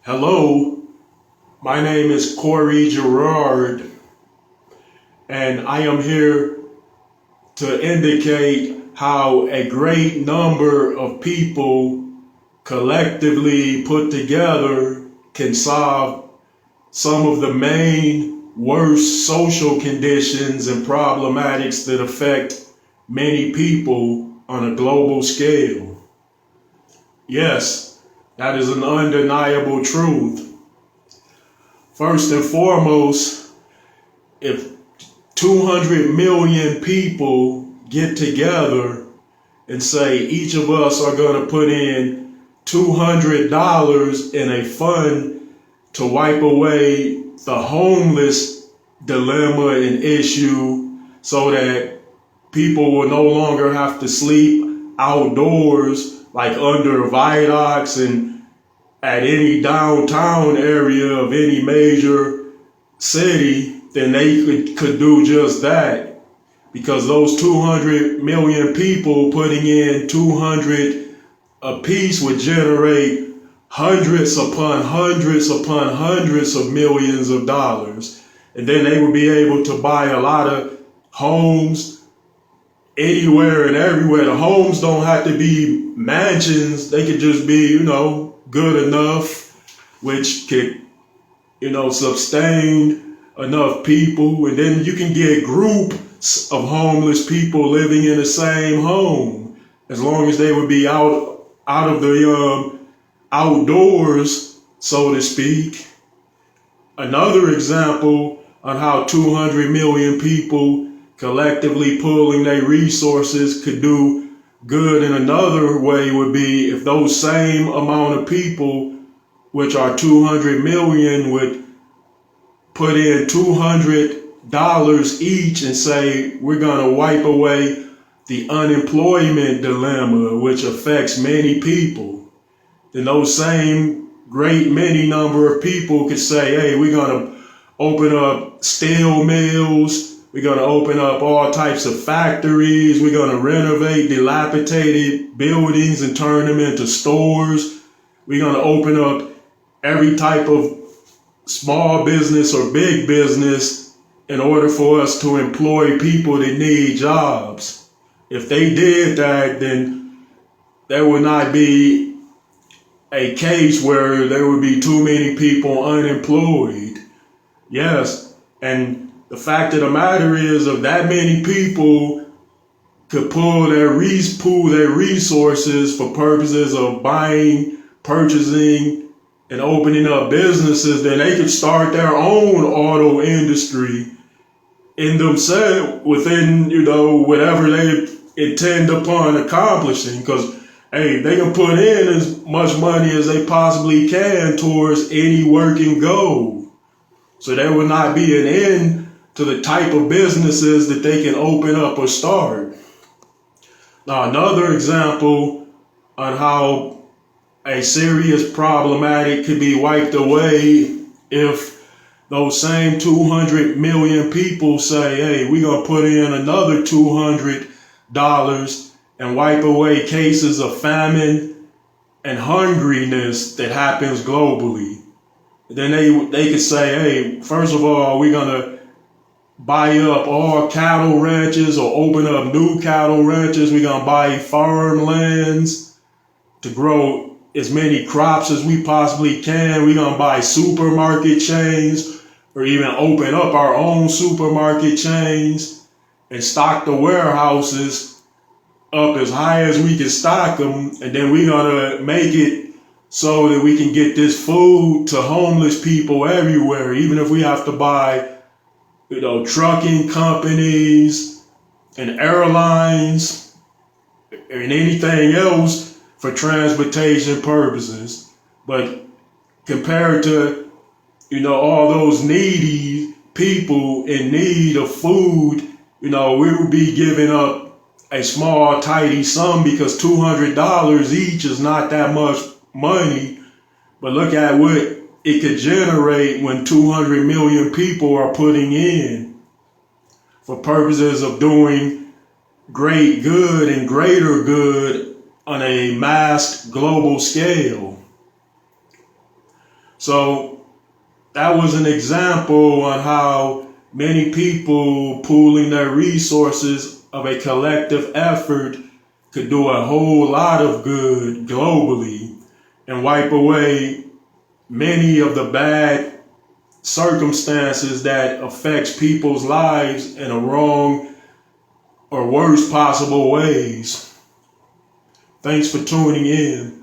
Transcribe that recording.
Hello, my name is Corey Gerard, and I am here to indicate how a great number of people collectively put together can solve some of the main worst social conditions and problematics that affect many people on a global scale. Yes, that is an undeniable truth. First and foremost, if 200 million people get together and say each of us are going to put in $200 in a fund to wipe away the homeless dilemma and issue so that people will no longer have to sleep outdoors like under viaducts and at any downtown area of any major city, then they could do just that. Because those 200 million people putting in 200 apiece would generate hundreds upon hundreds upon hundreds of millions of dollars. And then they would be able to buy a lot of homes anywhere and everywhere. The homes don't have to be mansions. They could just be, good enough, which could, sustain enough people. And then you can get groups of homeless people living in the same home, as long as they would be out of the outdoors, so to speak. Another example on how 200 million people collectively pooling their resources could do good in another way would be if those same amount of people, which are 200 million, would put in $200 each and say, we're going to wipe away the unemployment dilemma, which affects many people. Then those same great many number of people could say, hey, we're going to open up steel mills. We're going to open up all types of factories. We're going to renovate dilapidated buildings and turn them into stores. We're going to open up every type of small business or big business in order for us to employ people that need jobs. If they did that, then there would not be a case where there would be too many people unemployed. Yes, and the fact of the matter is, if that many people could pool their resources for purposes of buying, purchasing, and opening up businesses, then they could start their own auto industry in themselves within, whatever they intend upon accomplishing. Because, hey, they can put in as much money as they possibly can towards any working goal. So there would not be an end to the type of businesses that they can open up or start. Now, another example on how a serious problematic could be wiped away if those same 200 million people say, hey, we're going to put in another $200 and wipe away cases of famine and hungriness that happens globally. Then they could say, hey, first of all, we're going to buy up all cattle ranches or open up new cattle ranches. We're going to buy farmlands to grow as many crops as we possibly can. We're going to buy supermarket chains or even open up our own supermarket chains and stock the warehouses up as high as we can stock them. And then we're going to make it so that we can get this food to homeless people everywhere, even if we have to buy trucking companies and airlines and anything else for transportation purposes. But compared to, all those needy people in need of food, we would be giving up a small, tidy sum because $200 each is not that much money. But look at what it could generate when 200 million people are putting in for purposes of doing great good and greater good on a mass global scale. So that was an example on how many people pooling their resources of a collective effort could do a whole lot of good globally and wipe away many of the bad circumstances that affects people's lives in a wrong or worst possible ways. Thanks for tuning in.